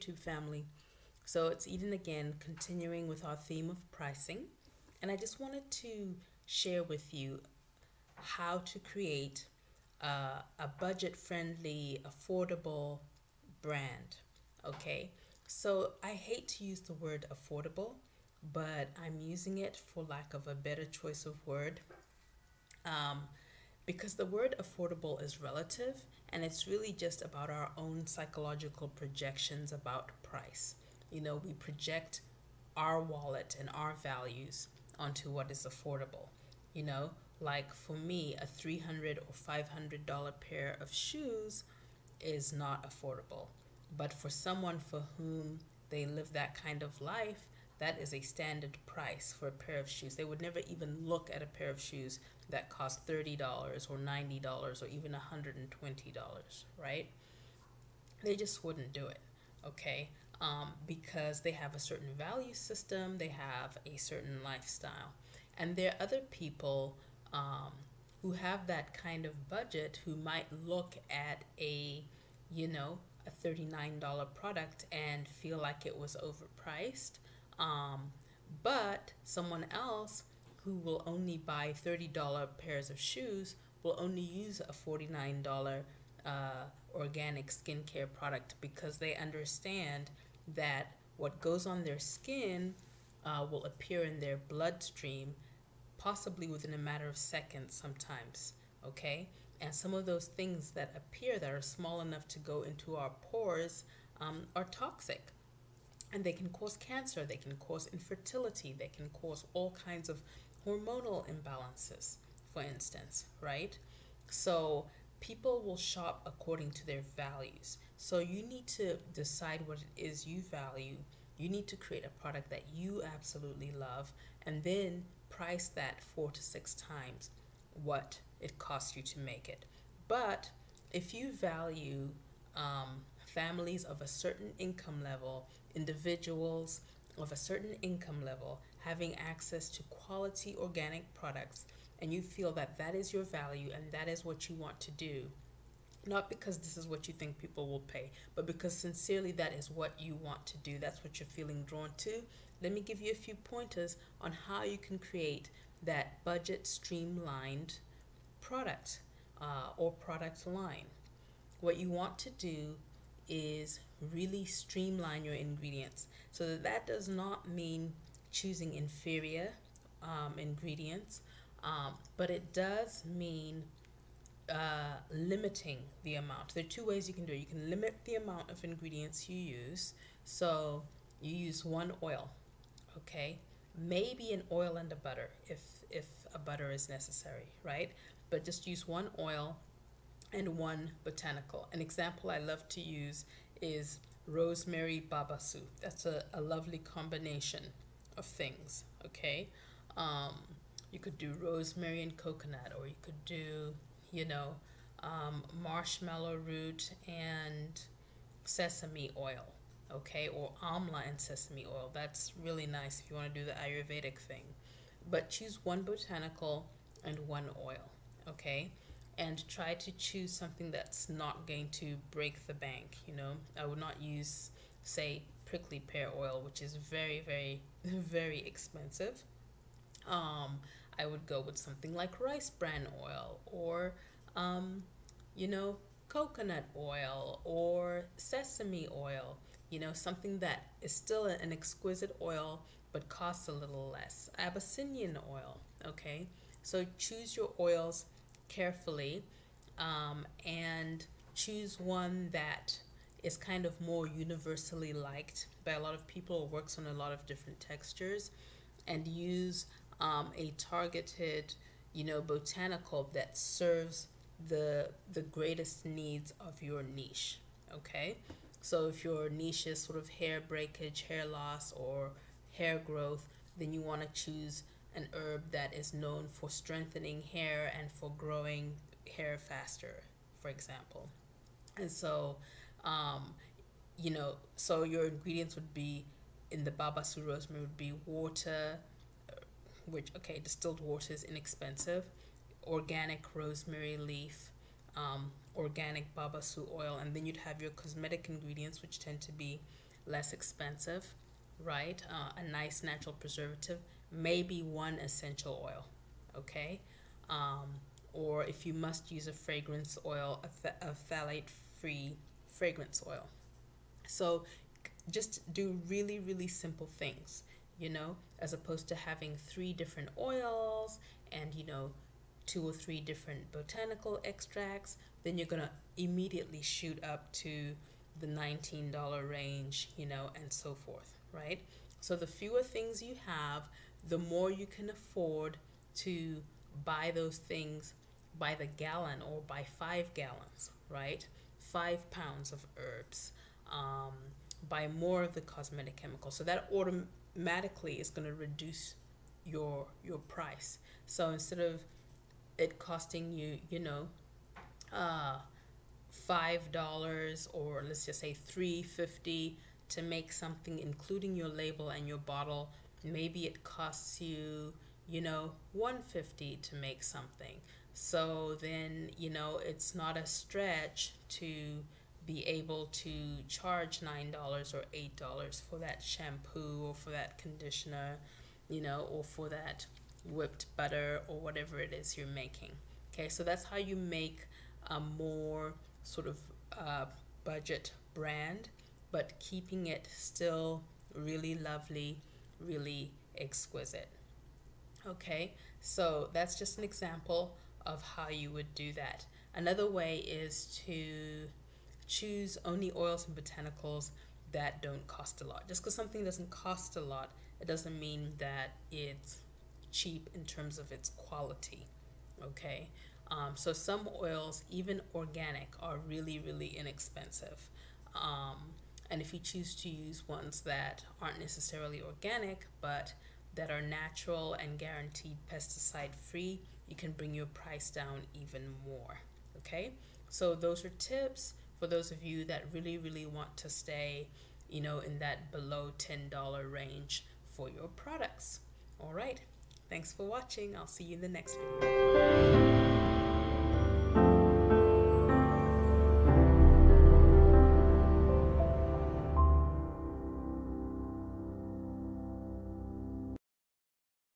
YouTube family. So it's Eden again, continuing with our theme of pricing. And I just wanted to share with you how to create a budget friendly, affordable brand. Okay, so I hate to use the word affordable, but I'm using it for lack of a better choice of word. Um, because the word affordable is relative and it's really just about our own psychological projections about price. We project our wallet and our values onto what is affordable. You know, like for me, a $300 or $500 pair of shoes is not affordable. But for someone for whom they live that kind of life, that is a standard price for a pair of shoes. They would never even look at a pair of shoes that cost $30 or $90 or even $120, right? They just wouldn't do it, okay? Because they have a certain value system, they have a certain lifestyle. And there are other people who have that kind of budget who might look at a $39 product and feel like it was overpriced. Um, but someone else who will only buy $30 pairs of shoes will only use a $49 organic skincare product because they understand that what goes on their skin will appear in their bloodstream possibly within a matter of seconds sometimes, okay? And some of those things that appear that are small enough to go into our pores are toxic. And they can cause cancer, they can cause infertility, they can cause all kinds of hormonal imbalances, for instance, right? So people will shop according to their values. So you need to decide what it is you value. You need to create a product that you absolutely love and then price that 4 to 6 times what it costs you to make it. But if you value families of a certain income level, individuals of a certain income level, having access to quality organic products, and you feel that that is your value and that is what you want to do, not because this is what you think people will pay, but because sincerely that is what you want to do, that's what you're feeling drawn to, let me give you a few pointers on how you can create that budget streamlined product or product line. What you want to do is really streamline your ingredients. So that does not mean choosing inferior ingredients, but it does mean limiting the amount. There are two ways you can do it. You can limit the amount of ingredients you use. So you use one oil, okay? Maybe an oil and a butter if a butter is necessary, right? But just use one oil and one botanical. An example I love to use is rosemary babasu. That's a lovely combination of things, okay? You could do rosemary and coconut, or you could do, marshmallow root and sesame oil, okay? Or amla and sesame oil. That's really nice if you want to do the Ayurvedic thing. But choose one botanical and one oil, okay? And try to choose something that's not going to break the bank. I would not use, say, prickly pear oil, which is very, very, very expensive. I would go with something like rice bran oil or, coconut oil or sesame oil. Something that is still an exquisite oil but costs a little less. Abyssinian oil, okay? So choose your oils carefully and choose one that is kind of more universally liked by a lot of people or works on a lot of different textures, and use a targeted botanical that serves the greatest needs of your niche, okay? So if your niche is sort of hair breakage, hair loss, or hair growth, then you want to choose an herb that is known for strengthening hair and for growing hair faster, for example. And so, so your ingredients would be in the babasu rosemary would be water, which, okay, distilled water is inexpensive, organic rosemary leaf, organic babasu oil, and then you'd have your cosmetic ingredients, which tend to be less expensive, right? A nice natural preservative, maybe one essential oil, okay? Or if you must use a fragrance oil, a phthalate-free fragrance oil. So just do really, really simple things, as opposed to having 3 different oils and, 2 or 3 different botanical extracts. Then you're going to immediately shoot up to the $19 range, and so forth, right? So the fewer things you have, the more you can afford to buy those things by the gallon or by 5 gallons, right? 5 pounds of herbs, buy more of the cosmetic chemicals. So that automatically is going to reduce your price. So instead of it costing you, $5, or let's just say $3.50 to make something, including your label and your bottle, maybe it costs you, $1.50 to make something. So then, it's not a stretch to be able to charge $9 or $8 for that shampoo or for that conditioner, or for that whipped butter or whatever it is you're making. Okay, so that's how you make a more sort of budget brand, but keeping it still really lovely, really exquisite. Okay, so that's just an example of how you would do that. Another way is to choose only oils and botanicals that don't cost a lot. Just because something doesn't cost a lot, it doesn't mean that it's cheap in terms of its quality. Okay, so some oils, even organic, are really, really inexpensive. And if you choose to use ones that aren't necessarily organic, but that are natural and guaranteed pesticide free, you can bring your price down even more. Okay, so those are tips for those of you that really, really want to stay, in that below $10 range for your products. All right, thanks for watching. I'll see you in the next video.